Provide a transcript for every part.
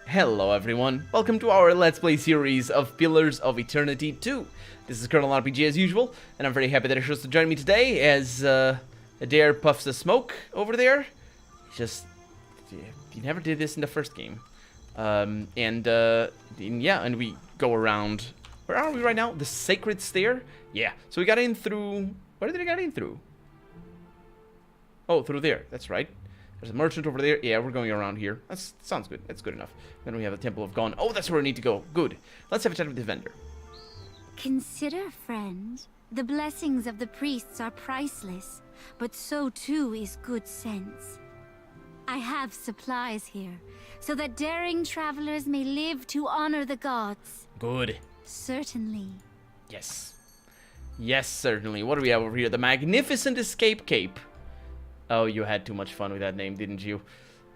Hello everyone, welcome to our Let's Play series of Pillars of Eternity 2. This is Colonel RPG as usual, and I'm very happy that you're supposed to join me today as Adair puffs the smoke over there. You never did this in the first game. And we go around. Where are we right now? The Sacred Stair? Yeah, so we got in through... Where did we get in through? Oh, through there, that's right. There's a merchant over there. Yeah, we're going around here. That sounds good. That's good enough. Then we have the Temple of Gone. Oh, that's where we need to go. Good. Let's have a chat with the vendor. Consider, friend, the blessings of the priests are priceless, but so too is good sense. I have supplies here, so that daring travelers may live to honor the gods. Good. Certainly. Yes. Yes, certainly. What do we have over here? The Magnificent Escape Cape. Oh, you had too much fun with that name, didn't you?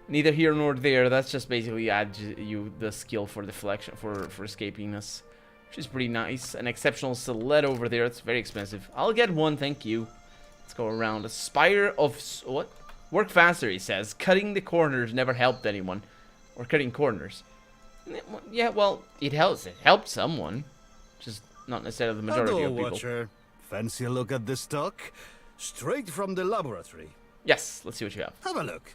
Neither here nor there. That's just basically add you the skill for deflection, for escaping us, which is pretty nice. An exceptional stiletto over there. It's very expensive. I'll get one, thank you. Let's go around. A spire of... What? Work faster, he says. Cutting the corners never helped anyone. Or cutting corners. Yeah, well, it helps. It helped someone. Just not necessarily the majority of people. Watcher. Fancy a look at this stock? Straight from the laboratory. Yes, let's see what you have. Have a look.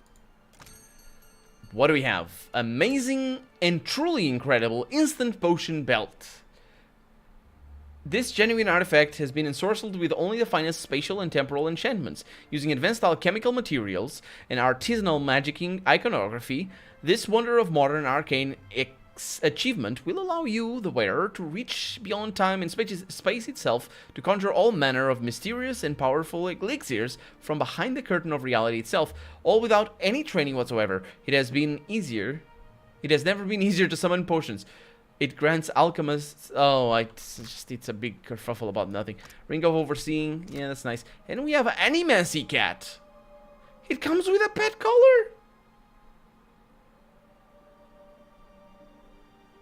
What do we have? Amazing and truly incredible instant potion belt. This genuine artifact has been ensorcelled with only the finest spatial and temporal enchantments. Using advanced alchemical materials and artisanal magicking iconography, this wonder of modern arcane achievement will allow you, the wearer, to reach beyond time and space itself to conjure all manner of mysterious and powerful elixirs from behind the curtain of reality itself, all without any training whatsoever. It has never been easier to summon potions. It grants alchemists... Oh, it's a big kerfuffle about nothing. Ring of Overseeing. Yeah, that's nice. And we have an Animancy cat. It comes with a pet collar.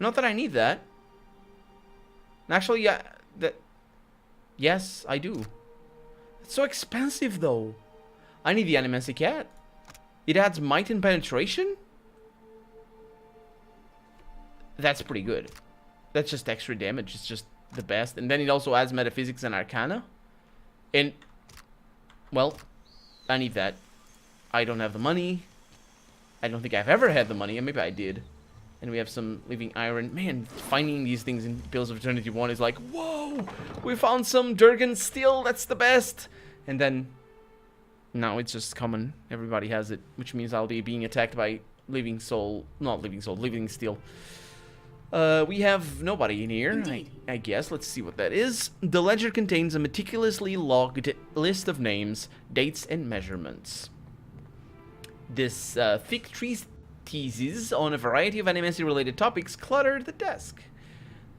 Not that I need that. Actually, yeah, yes, I do. It's so expensive, though. I need the Animancy cat. It adds might and penetration? That's pretty good. That's just extra damage. It's just the best. And then it also adds metaphysics and arcana. And, well, I need that. I don't have the money. I don't think I've ever had the money. Maybe I did. And we have some living iron. Man, finding these things in Pillars of Eternity 1 is like, whoa! We found some Durgan steel. That's the best. And then, now it's just common. Everybody has it. Which means I'll be being attacked by living soul. Not living soul, living steel. We have nobody in here, I guess. Let's see what that is. The ledger contains a meticulously logged list of names, dates, and measurements. This thick treatises on a variety of Animancy-related topics clutter the desk.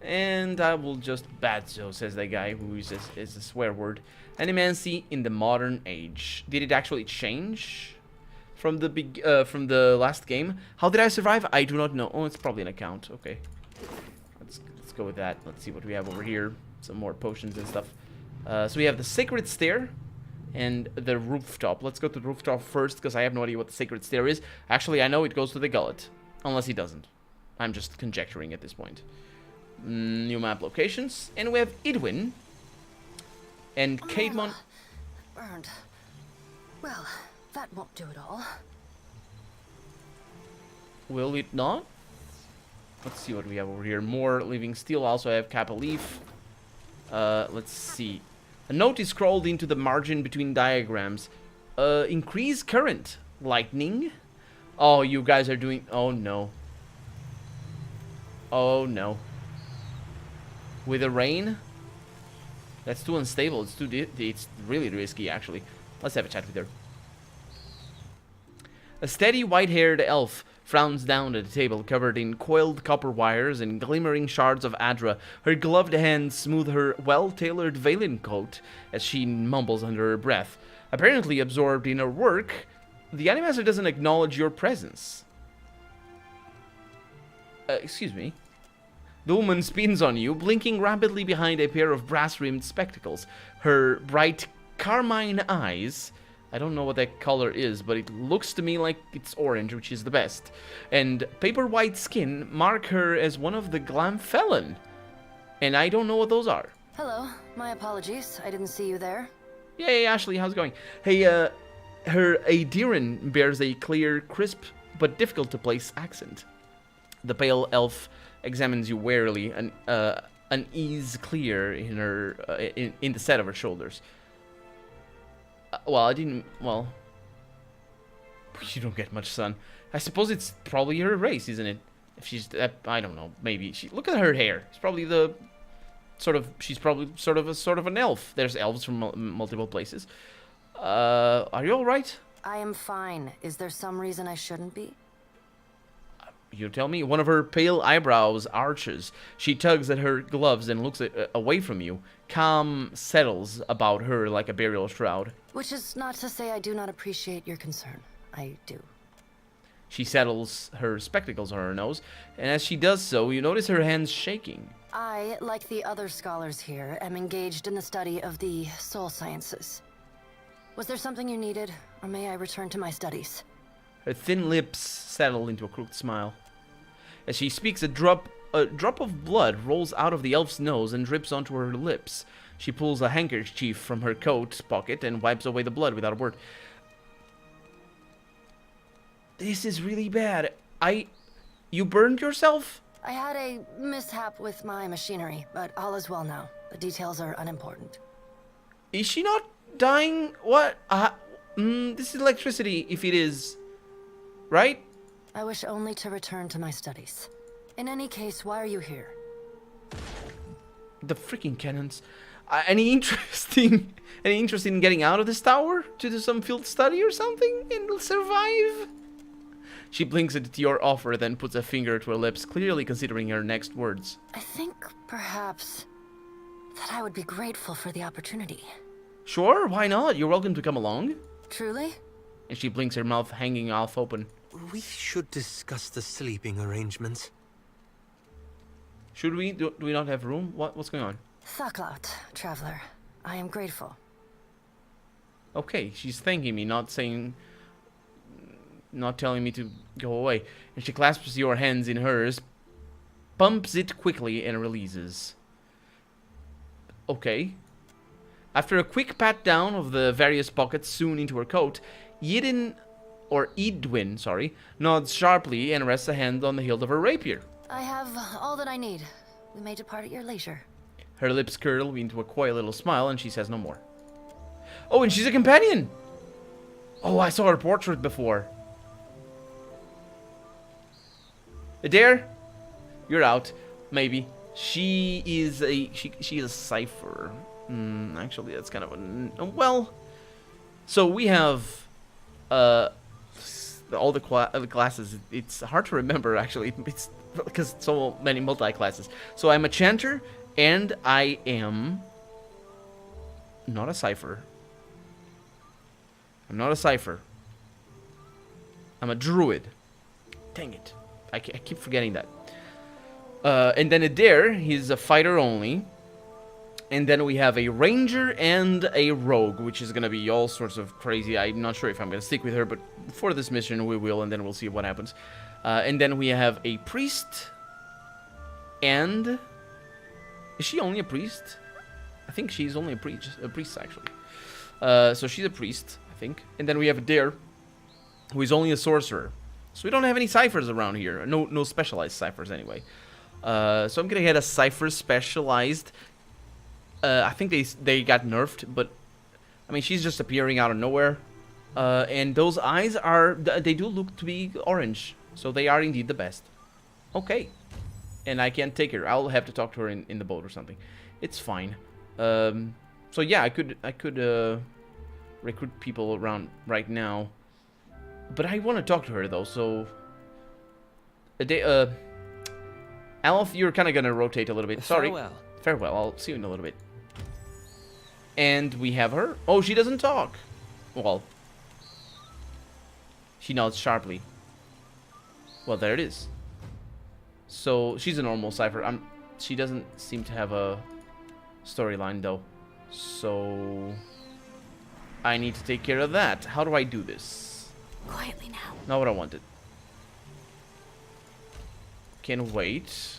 And I will just Badzo, says the guy who is a swear word. Animancy in the modern age. Did it actually change from the last game? How did I survive? I do not know. Oh, it's probably an account. Okay. Let's go with that. Let's see what we have over here. Some more potions and stuff. So we have the Sacred Stair and the rooftop. Let's go to the rooftop first, because I have no idea what the Sacred Stair is. Actually, I know it goes to the gullet. Unless he doesn't. I'm just conjecturing at this point. New map locations. And we have Idwin. And Caedmon. Burned. Well, that won't do it all. Will it not? Let's see what we have over here. More living steel. Also, I have Kappa Leaf. Let's see. A note is scrolled into the margin between diagrams. Increase current. Lightning. Oh, you guys are doing... Oh, no. Oh, no. With the rain? That's too unstable. It's really risky, actually. Let's have a chat with her. A steady, white-haired elf frowns down at a table covered in coiled copper wires and glimmering shards of Adra. Her gloved hands smooth her well-tailored Valen coat as she mumbles under her breath. Apparently absorbed in her work, the Animaster doesn't acknowledge your presence. Excuse me. The woman spins on you, blinking rapidly behind a pair of brass-rimmed spectacles. Her bright carmine eyes I don't know what that color is, but it looks to me like it's orange, which is the best. And paper white skin mark her as one of the glam felon. And I don't know what those are. Hello, my apologies. I didn't see you there. Hey, Ashley, how's it going? Hey, her Adiran bears a clear, crisp, but difficult to place accent. The pale elf examines you warily, an ease clear in her in the set of her shoulders. Well, you don't get much sun. I suppose it's probably her race, isn't it? If she's, I don't know, maybe. Look at her hair. It's probably she's probably sort of an elf. There's elves from multiple places. Are you all right? I am fine. Is there some reason I shouldn't be? You tell me. One of her pale eyebrows arches. She tugs at her gloves and looks away from you. Calm settles about her like a burial shroud. Which is not to say I do not appreciate your concern. I do. She settles her spectacles on her nose, and as she does so, you notice her hands shaking. I, like the other scholars here, am engaged in the study of the soul sciences. Was there something you needed, or may I return to my studies? Her thin lips settle into a crooked smile. As she speaks, a drop of blood rolls out of the elf's nose and drips onto her lips. She pulls a handkerchief from her coat pocket and wipes away the blood without a word. This is really bad. You burned yourself? I had a mishap with my machinery, but all is well now. The details are unimportant. Is she not dying? What? This is electricity, if it is. Right? I wish only to return to my studies. In any case, why are you here? The freaking cannons. Any interest in getting out of this tower to do some field study or something and survive? She blinks at your offer, then puts a finger to her lips, clearly considering her next words. I think, perhaps, that I would be grateful for the opportunity. Sure, why not? You're welcome to come along. Truly? And she blinks, her mouth hanging half open. We should discuss the sleeping arrangements. Should we? Do we not have room? What's going on? Thaklat, traveler. I am grateful. Okay, she's thanking me, not telling me to go away. And she clasps your hands in hers, pumps it quickly, and releases. Okay. After a quick pat down of the various pockets sewn into her coat, Edwin, nods sharply and rests a hand on the hilt of her rapier. I have all that I need. We may depart at your leisure. Her lips curl into a quiet little smile, and she says no more. Oh, and she's a companion! Oh, I saw her portrait before. Adair, you're out. Maybe. She is a cipher. Actually, that's kind of a... Well, so we have all the classes. It's hard to remember, actually. It's because so many multi-classes. So I'm a chanter, and I am not a cipher. I'm not a cipher. I'm a druid. Dang it. I keep forgetting that. And then Adair, he's a fighter only. And then we have a ranger and a rogue, which is going to be all sorts of crazy. I'm not sure if I'm going to stick with her, but for this mission we will, and then we'll see what happens. And then we have a priest. And... is she only a priest? I think she's only a priest actually. So she's a priest, I think. And then we have Adair, who is only a sorcerer. So we don't have any ciphers around here. No specialized ciphers anyway. So I'm gonna get a cipher specialized. I think they got nerfed, but I mean she's just appearing out of nowhere. And those eyes they do look to be orange, so they are indeed the best. Okay, and I can't take her. I'll have to talk to her in the boat or something. It's fine. So yeah, I could recruit people around right now. But I want to talk to her, though, so... Alf, you're kind of going to rotate a little bit. Sorry. Farewell. Farewell. I'll see you in a little bit. And we have her. Oh, she doesn't talk. Well. She nods sharply. Well, there it is. So, she's a normal cipher. She doesn't seem to have a storyline, though. So... I need to take care of that. How do I do this? Quietly now. Not what I wanted. Can wait.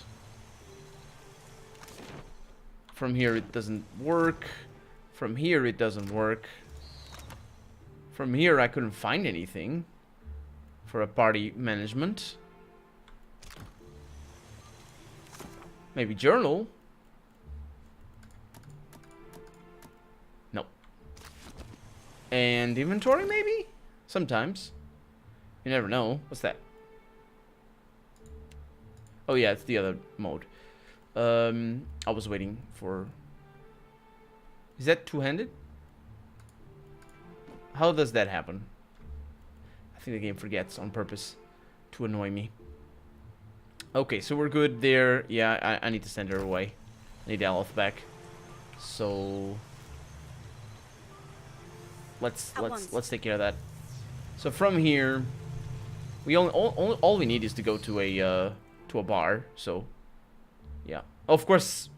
From here it doesn't work. From here it doesn't work. From here I couldn't find anything for a party management. Maybe journal. No. And inventory maybe? Sometimes. You never know. What's that? Oh yeah, it's the other mode. I was waiting for... Is that two-handed? How does that happen? I think the game forgets on purpose to annoy me. Okay, so we're good there. Yeah, I need to send her away. I need Aleph back. So let's take care of that. So from here, we all we need is to go to a bar. So yeah, of course,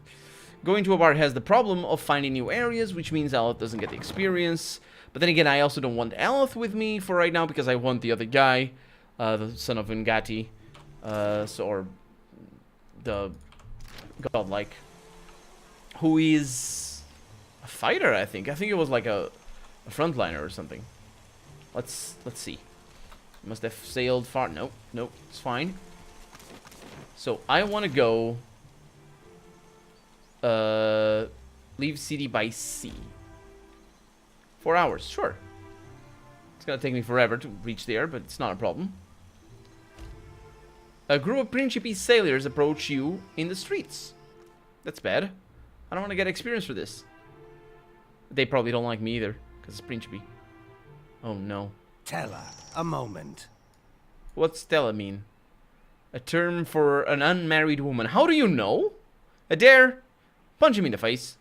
going to a bar has the problem of finding new areas, which means Aleph doesn't get the experience. But then again, I also don't want Aleph with me for right now because I want the other guy, the son of Ngati, or the godlike, who is a fighter. I think it was like a frontliner or something. Let's see. Must have sailed far. Nope, it's fine. So I want to go. Leave city by sea. 4 hours, sure. It's gonna take me forever to reach there, but it's not a problem. A group of Principe sailors approach you in the streets. That's bad. I don't want to get experience for this. They probably don't like me either, because it's Principe. Oh no. Tella, a moment. What's Stella mean? A term for an unmarried woman. How do you know? Adair, punch him in the face.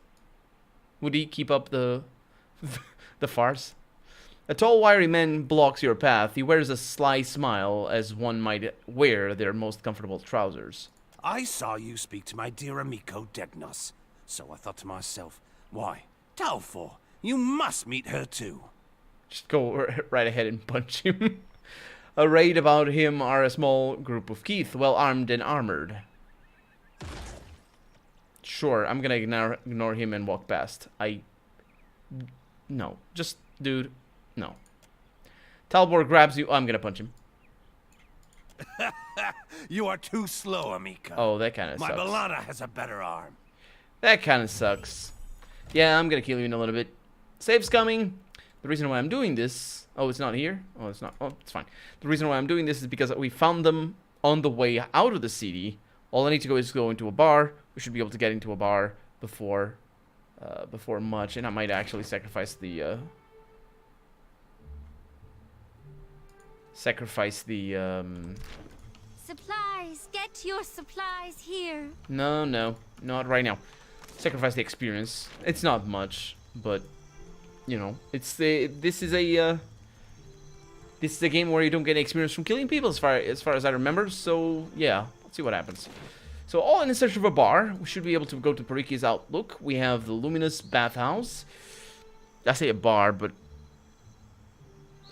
Would he keep up the the farce? A tall, wiry man blocks your path. He wears a sly smile, as one might wear their most comfortable trousers. I saw you speak to my dear amico Degnos, so I thought to myself, why, Talfor, you must meet her too. Just go right ahead and punch him. Arrayed about him are a small group of Keith, well armed and armored. Sure, I'm gonna ignore him and walk past. No, just, dude, no. Talbor grabs you. Oh, I'm gonna punch him. You are too slow, amico. Oh, that kind of My sucks. Balana has a better arm. That kind of sucks. Yeah, I'm gonna kill you in a little bit. Save's coming. The reason why I'm doing this... Oh, it's not here? Oh, it's not. Oh, it's fine. The reason why I'm doing this is because we found them on the way out of the city. All I need to go is go into a bar. We should be able to get into a bar before much. And I might actually sacrifice the... Supplies! Get your supplies here! No, not right now. Sacrifice the experience. It's not much, but... You know, this is a game where you don't get experience from killing people, as far as I remember. So yeah, let's see what happens. So all in search of a bar. We should be able to go to Pariki's Outlook. We have the Luminous Bathhouse. I say a bar, but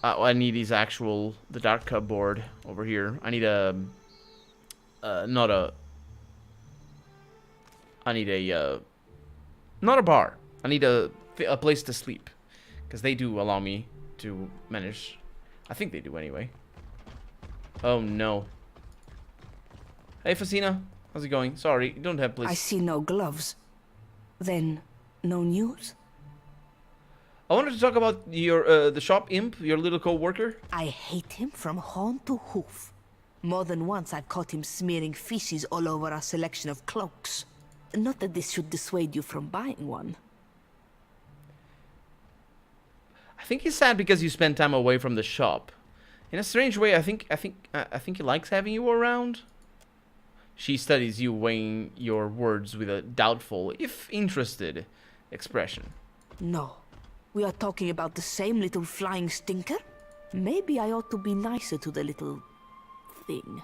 I need the dark cupboard over here. I need not a bar. I need a place to sleep. Because they do allow me to manage. I think they do anyway. Oh no. Hey Fasina, how's it going? Sorry, you don't have place. I see no gloves. Then, no news? I wanted to talk about your the shop imp, your little co-worker. I hate him from horn to hoof. More than once I've caught him smearing feces all over our selection of cloaks. Not that this should dissuade you from buying one. I think he's sad because you spend time away from the shop. In a strange way, I think he likes having you around. She studies you, weighing your words with a doubtful, if interested, expression. No. We are talking about the same little flying stinker? Maybe I ought to be nicer to the little... thing.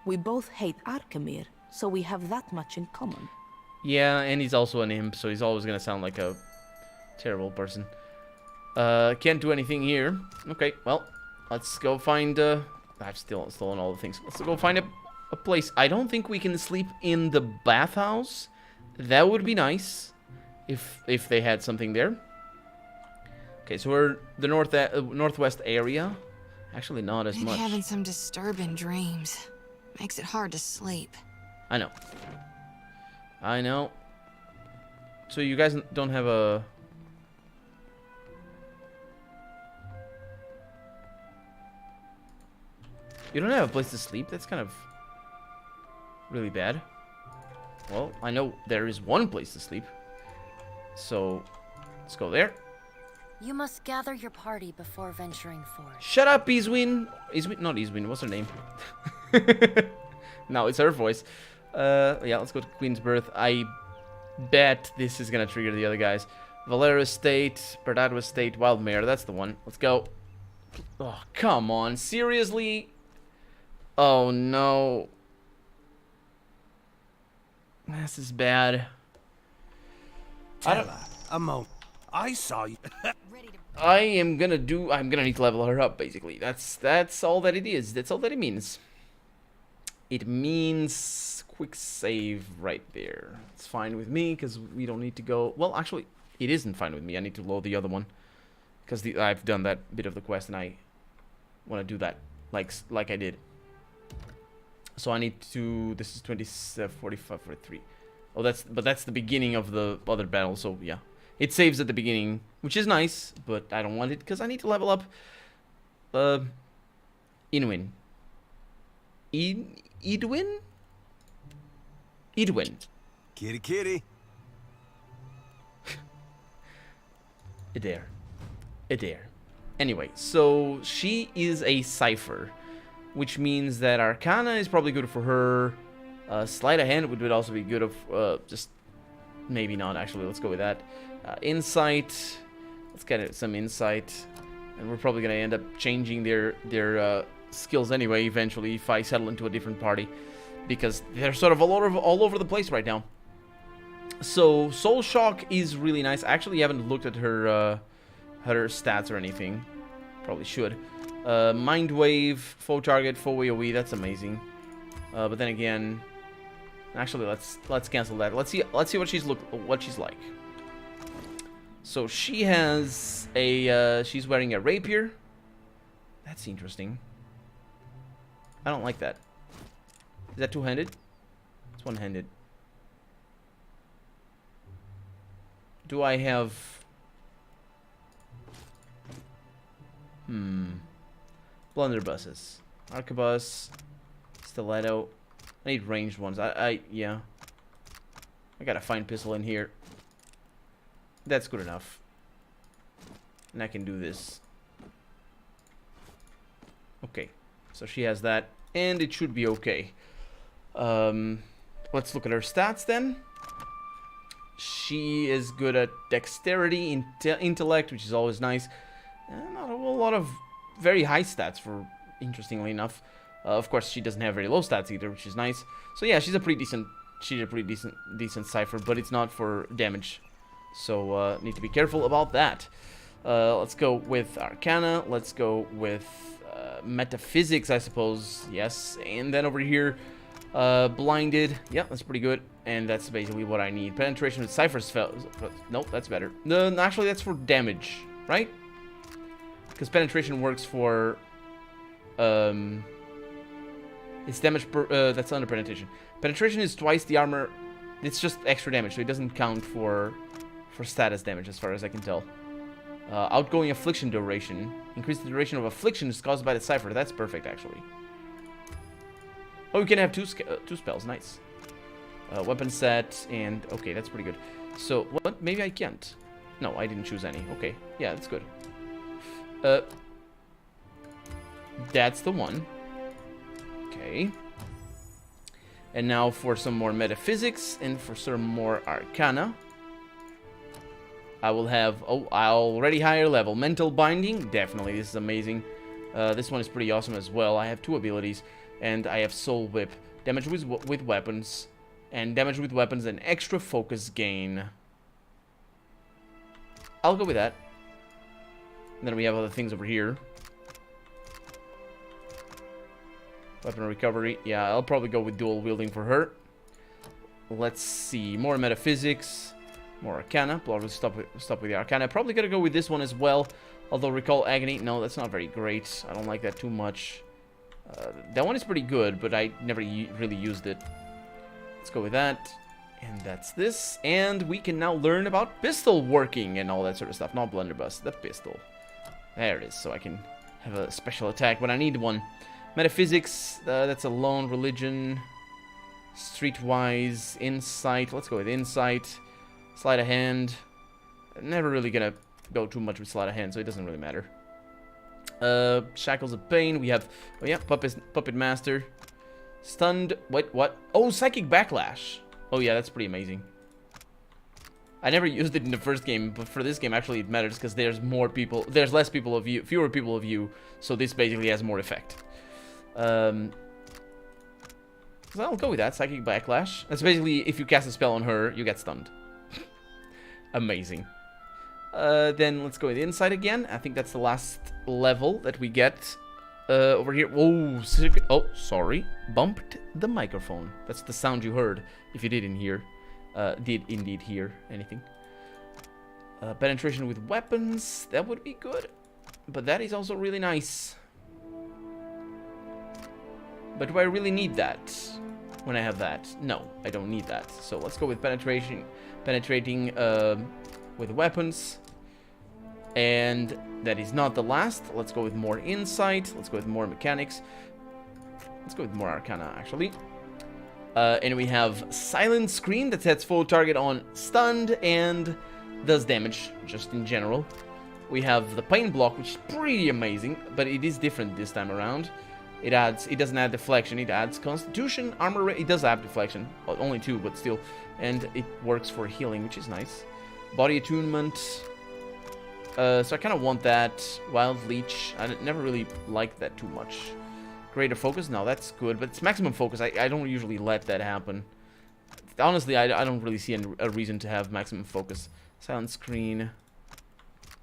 We both hate Arkemir, so we have that much in common. Yeah, and he's also an imp, so he's always gonna sound like a terrible person. Can't do anything here. Okay, well, let's go find... I've still stolen all the things. Let's go find a place. I don't think we can sleep in the bathhouse. That would be nice if they had something there. Okay, so we're the northwest area. Actually, not as much. I'm having some disturbing dreams. Makes it hard to sleep. I know. I know. So you guys don't have a... You don't have a place to sleep? That's kind of really bad. Well, I know there is one place to sleep. So, let's go there. You must gather your party before venturing forth. Shut up, Iswin. Iswin, not Iswin. What's her name? No, it's her voice. Yeah, let's go to Queen's Birth. I bet this is gonna trigger the other guys. Valero Estate, Bernardo Estate, Wildmare. That's the one. Let's go. Oh, come on. Seriously? Oh, no. This is bad. I saw you. I'm gonna need to level her up, basically. That's all that it is. That's all that it means. It means quick save right there. It's fine with me, because we don't need to go... Well, actually, it isn't fine with me. I need to load the other one. Because I've done that bit of the quest, and I want to do that like I did. So I need to... This is 27, 45, 43. Oh, that's the beginning of the other battle, so yeah. It saves at the beginning, which is nice, but I don't want it because I need to level up Inwin. Edwin? Edwin. Kitty kitty. Adair. Adair. Anyway, so she is a cipher, which means that Arcana is probably good for her. Sleight of hand would also be good of, just maybe not actually. Let's go with that. Insight. Let's get some insight, and we're probably gonna end up changing their skills anyway. Eventually, if I settle into a different party, because they're sort of all over the place right now. So Soul Shock is really nice. I actually haven't looked at her stats or anything. Probably should. Mind Wave, foe target, foe AoE. That's amazing. But then again, actually, let's cancel that. Let's see what she's like. So she has a she's wearing a rapier. That's interesting. I don't like that. Is that two-handed? It's one-handed. Do I have... Blunderbusses. Arquebus. Stiletto. I need ranged ones. Yeah. I got a fine pistol in here. That's good enough. And I can do this. Okay. So she has that. And it should be okay. Let's look at her stats then. She is good at dexterity, intellect, which is always nice. Not a whole lot of very high stats, for interestingly enough. Of course, she doesn't have very low stats either, which is nice. So yeah, she's a pretty decent cipher, but it's not for damage. So need to be careful about that. Let's go with Arcana. Let's go with Metaphysics, I suppose. Yes, and then over here, Blinded. Yeah, that's pretty good. And that's basically what I need. Penetration with Cipher spells. Nope, that's better. No, actually, that's for damage, right? Because penetration works for... it's damage per... that's under penetration. Penetration is twice the armor... It's just extra damage, so it doesn't count for status damage, as far as I can tell. Outgoing affliction duration. Increase the duration of afflictions caused by the cipher. That's perfect, actually. Oh, you can have two spells. Nice. Weapon set, and... Okay, that's pretty good. So, what? Maybe I can't. No, I didn't choose any. Okay, yeah, that's good. That's the one. Okay. And now for some more metaphysics and for some more arcana. I will have... Oh, already higher level. Mental binding. Definitely, this is amazing. This one is pretty awesome as well. I have 2 abilities. And I have soul whip. Damage with weapons. And damage with weapons and extra focus gain. I'll go with that. And then we have other things over here. Weapon recovery. Yeah, I'll probably go with dual wielding for her. Let's see. More metaphysics. More arcana. Probably stop with the arcana. Probably gonna go with this one as well. Although recall agony. No, that's not very great. I don't like that too much. That one is pretty good, but I never really used it. Let's go with that. And that's this. And we can now learn about pistol working and all that sort of stuff. Not blunderbuss. The pistol. There it is. So I can have a special attack when I need one. Metaphysics. That's alone. Religion. Streetwise. Insight. Let's go with insight. Sleight of hand. Never really gonna go too much with sleight of hand, so it doesn't really matter. Shackles of Pain. We have, oh yeah, Puppet Master. Stunned. Wait, what? Oh, Psychic Backlash. Oh yeah, that's pretty amazing. I never used it in the first game, but for this game actually it matters because there's more people, there's less people of you, fewer people of you, so this basically has more effect. So I'll go with that, Psychic Backlash. That's basically if you cast a spell on her, you get stunned. Amazing. Then let's go with Insight again. I think that's the last level that we get over here. Oh, sorry. Bumped the microphone. That's the sound you heard, if you didn't hear. Did indeed hear anything. Penetration with weapons. That would be good. But that is also really nice. But do I really need that when I have that? No, I don't need that. So let's go with penetrating with weapons. And that is not the last. Let's go with more insight. Let's go with more mechanics. Let's go with more arcana, actually. And we have Silent Scream that sets full target on stunned and does damage, just in general. We have the Pain Block, which is pretty amazing, but it is different this time around. It doesn't add deflection, it adds Constitution, Armor, it does add deflection, only 2, but still. And it works for healing, which is nice. Body Attunement. So I kind of want that. Wild Leech. I never really liked that too much. Greater Focus. No, that's good. But it's Maximum Focus. I don't usually let that happen. Honestly, I don't really see a reason to have Maximum Focus. Silent Screen.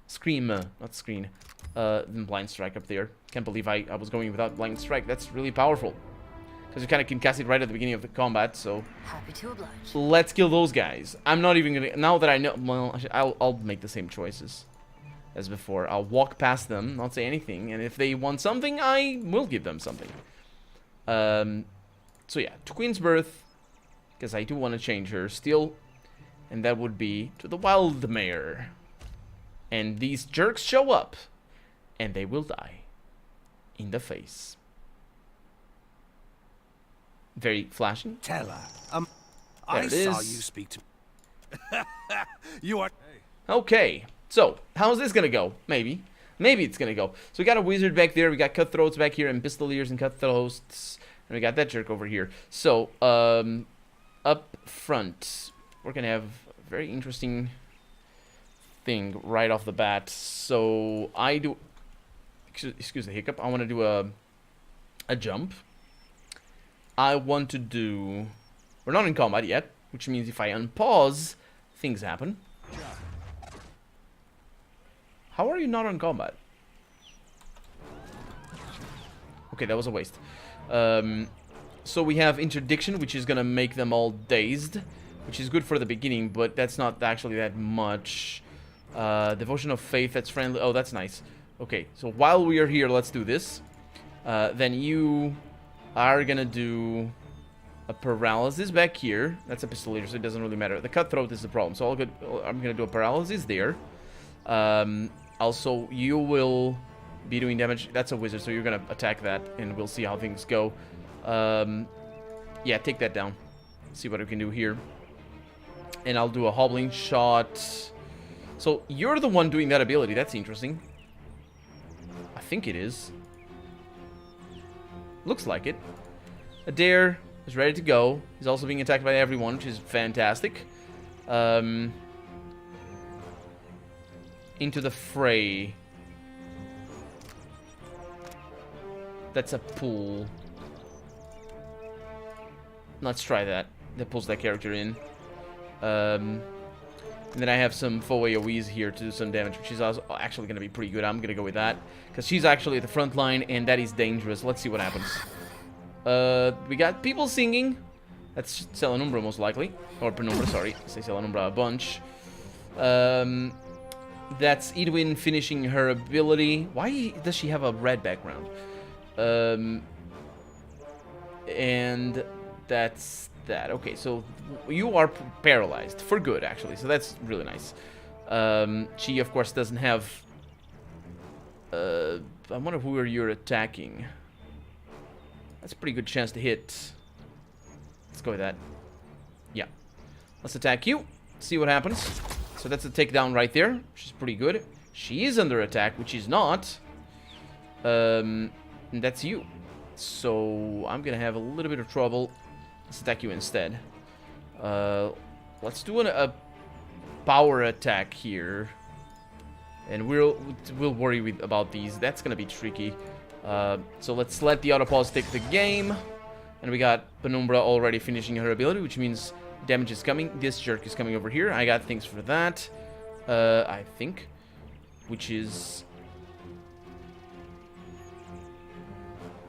Scream. Not Screen. Then Blind Strike up there. Can't believe I was going without Blind Strike. That's really powerful. Because you kind of can cast it right at the beginning of the combat, so... Happy to oblige. Let's kill those guys. I'm not even gonna... Now that I know... Well, I'll make the same choices as before. I'll walk past them, not say anything, and if they want something, I will give them something. So yeah, to Queen's Birth, because I do want to change her still, and that would be to the Wild Mare. And these jerks show up, and they will die. In the face. Very flashing. Tell her. There I it saw is. you speak to... You are... Okay, so, how's this gonna go? Maybe. Maybe it's gonna go. So we got a wizard back there, we got cutthroats back here, and pistoliers and cutthroats, and we got that jerk over here. So, up front, we're gonna have a very interesting thing right off the bat. So, I do... Excuse the hiccup. I want to do a jump. I want to do... We're not in combat yet, which means if I unpause, things happen. How are you not on combat? Okay, that was a waste. So we have Interdiction, which is going to make them all dazed, which is good for the beginning, but that's not actually that much. Devotion of Faith, that's friendly. Oh, that's nice. Okay, so while we are here, let's do this. Then you are going to do a paralysis back here. That's a pistolier, so it doesn't really matter. The cutthroat is the problem, so I'm going to do a paralysis there. Also, you will be doing damage. That's a wizard, so you're going to attack that, and we'll see how things go. Yeah, take that down. See what we can do here. And I'll do a hobbling shot. So, you're the one doing that ability. That's interesting. I think it is. Looks like it. Adair is ready to go. He's also being attacked by everyone, which is fantastic. Into the fray. That's a pull. Let's try that. That pulls that character in. And then I have some foe AoEs here to do some damage, which is also actually going to be pretty good. I'm going to go with that. Because she's actually at the front line, and that is dangerous. Let's see what happens. We got people singing. That's Selanumbra, most likely. Or Penumbra, sorry. I say Selanumbra a bunch. That's Edwin finishing her ability. Why does she have a red background? And that's that. Okay, so you are paralyzed for good, actually. So that's really nice. She, of course, doesn't have... I wonder who you're attacking. That's a pretty good chance to hit. Let's go with that. Yeah. Let's attack you. See what happens. So that's a takedown right there, which is pretty good. She is under attack, which is not. And that's you. So I'm gonna have a little bit of trouble. Let's attack you instead. Let's do a power attack here, and we'll worry about these. That's gonna be tricky. So let's let the autopause take the game, and we got Penumbra already finishing her ability, which means damage is coming. This jerk is coming over here. I got things for that. I think, which is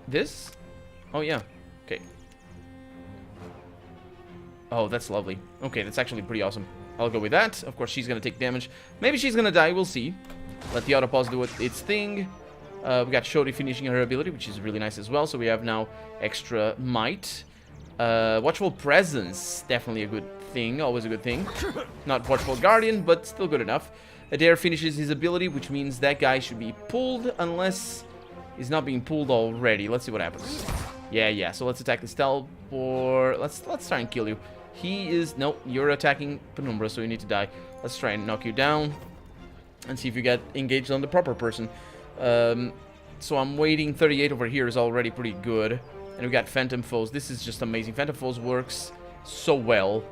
this. Oh yeah. Okay. Oh, that's lovely. Okay, that's actually pretty awesome. I'll go with that. Of course, she's gonna take damage. Maybe she's gonna die. We'll see. Let the autopause do its thing. We got Shori finishing her ability, which is really nice as well. So we have now extra might. Watchful Presence, definitely a good thing. Always a good thing. Not Watchful Guardian, but still good enough. Adair finishes his ability, which means that guy should be pulled, unless he's not being pulled already. Let's see what happens. Yeah. So let's attack this teleport. Let's try and kill you. He is... No, you're attacking Penumbra, so you need to die. Let's try and knock you down and see if you get engaged on the proper person. So I'm waiting. 38 over here is already pretty good. And we got Phantom Foes. This is just amazing. Phantom Foes works so well.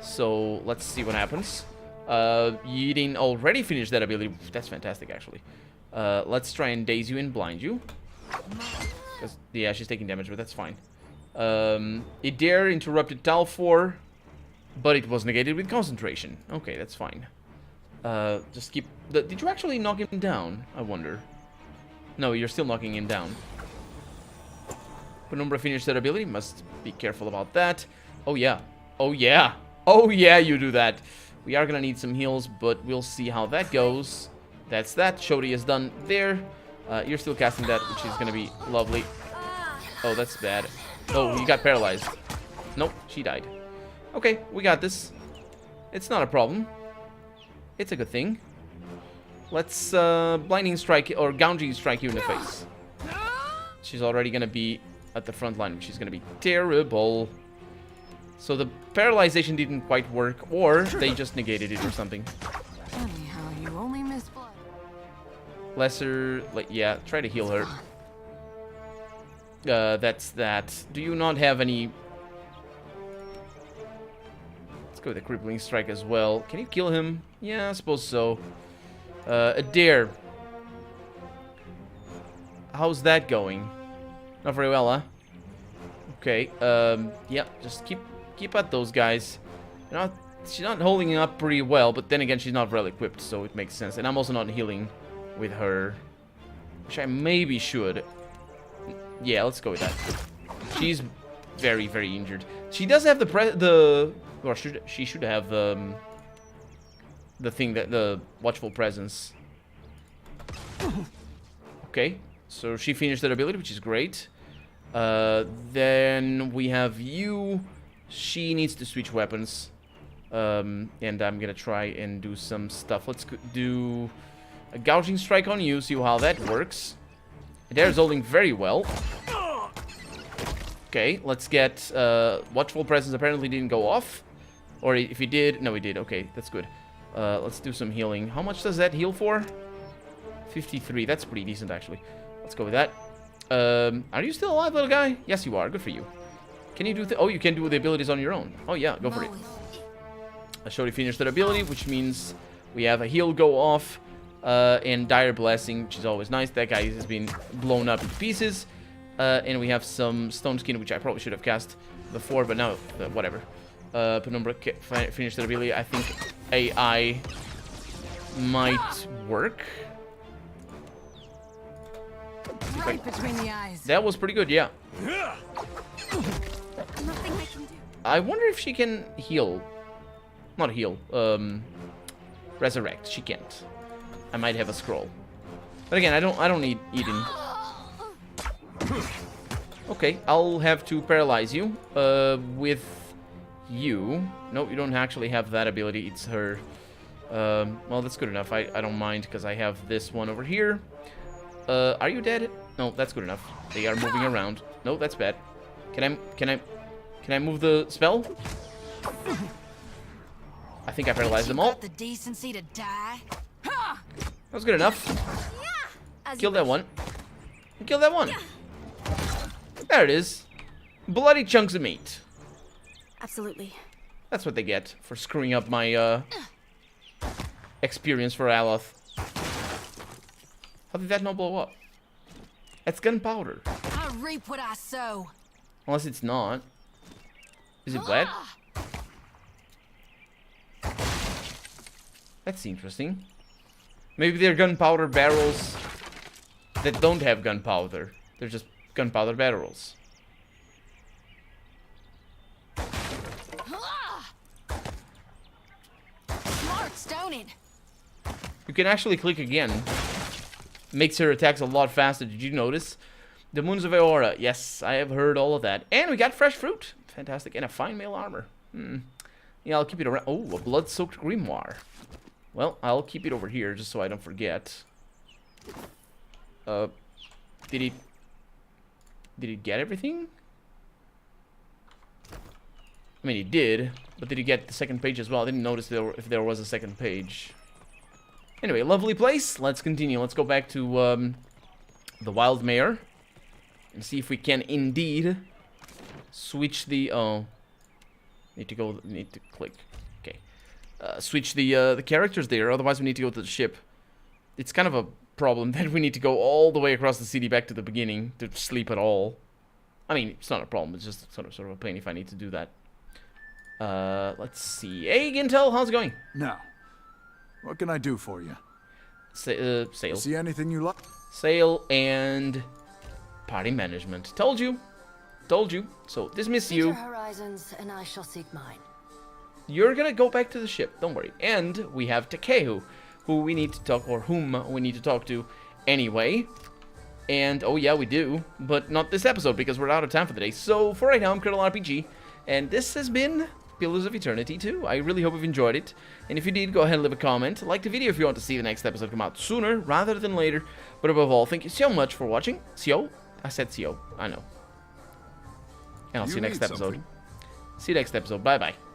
So let's see what happens. Yidin already finished that ability. That's fantastic, actually. Let's try and daze you and blind you. Yeah, she's taking damage, but that's fine. Adair interrupted Talfor, but it was negated with concentration. Okay, that's fine. Just keep... Did you actually knock him down? I wonder. No, you're still knocking him down. Penumbra finished that ability. Must be careful about that. Oh, yeah. Oh, yeah. Oh, yeah, you do that. We are gonna need some heals, but we'll see how that goes. That's that. Shori is done there. You're still casting that, which is gonna be lovely. Oh, that's bad. Oh, he got paralyzed. Nope, she died. Okay, we got this. It's not a problem. It's a good thing. Let's blinding strike or gouging strike you in the face. She's already gonna be at the front line, which is gonna be terrible. So the paralyzation didn't quite work, or they just negated it or something. Anyhow, you only missed blood. Lesser, like, yeah, try to heal her. That's that. Do you not have any... Let's go with the crippling strike as well. Can you kill him? Yeah, I suppose so. Adair. How's that going? Not very well, huh? Okay, yeah, just keep at those guys. She's not holding up pretty well, but then again, she's not well equipped, so it makes sense. And I'm also not healing with her, which I maybe should. Yeah, let's go with that. She's very, very injured. She does have or she should have the thing that the Watchful Presence. Okay, so she finished that ability, which is great. Then we have you. She needs to switch weapons. And I'm gonna try and do some stuff. Let's do a gouging strike on you, see how that works. There's holding very well. Okay, let's get Watchful Presence apparently didn't go off. Or if he did, no he did, okay, that's good. Let's do some healing. How much does that heal for? 53, that's pretty decent actually. Let's go with that. Are you still alive, little guy? Yes, you are, good for you. Can you do oh, you can do the abilities on your own. Oh yeah, go for it. Shori finished that ability, which means we have a heal go off. And Dire Blessing, which is always nice. That guy has been blown up into pieces. And we have some Stone Skin, which I probably should have cast before, but now, whatever. Penumbra finished the ability. I think AI might work. Right between the eyes. That was pretty good, yeah. Nothing I can do. I wonder if she can heal. Not heal. Resurrect. She can't. I might have a scroll. But again, I don't need eating. Okay, I'll have to paralyze you. With you. No, you don't actually have that ability. It's her. Well, that's good enough. I don't mind because I have this one over here. Are you dead? No, that's good enough. They are moving around. No, that's bad. Can I move the spell? I think I paralyzed them all. Got the decency to die. That was good enough. Kill that one. Kill that one. There it is. Bloody chunks of meat. Absolutely. That's what they get for screwing up my experience for Aloth. How did that not blow up? That's gunpowder. I reap what I sow. Unless it's not. Is it wet? That's interesting. Maybe they're gunpowder barrels that don't have gunpowder. They're just gunpowder barrels. Smart, stone it. You can actually click again. Makes her attacks a lot faster. Did you notice? The Moons of Aora. Yes, I have heard all of that. And we got fresh fruit. Fantastic. And a fine mail armor. Yeah, I'll keep it around. Oh, a blood-soaked grimoire. Well, I'll keep it over here just so I don't forget. Did he get everything? I mean, he did. But did he get the second page as well? I didn't notice if there was a second page. Anyway, lovely place. Let's continue. Let's go back to the Wild Mare and see if we can indeed switch the. Oh, need to click. Okay, switch the characters there. Otherwise, we need to go to the ship. It's kind of a problem that we need to go all the way across the city back to the beginning to sleep at all. I mean, it's not a problem. It's just sort of a pain if I need to do that. Let's see. Hey, Gintel, how's it going? Now, what can I do for you? Sail. See anything you like? Sail and party management. Told you. Told you. So, dismiss Seek you. your horizons, and I shall seek mine. You're gonna go back to the ship. Don't worry. And we have Takehu, whom we need to talk to anyway. And, oh yeah, we do. But not this episode, because we're out of time for the day. So, for right now, I'm Colonel RPG. And this has been Pillars of Eternity 2. I really hope you've enjoyed it. And if you did, go ahead and leave a comment. Like the video if you want to see the next episode come out sooner rather than later. But above all, thank you so much for watching. Sio? I said Sio. I know. And I'll see you next episode. See you next episode. Bye-bye.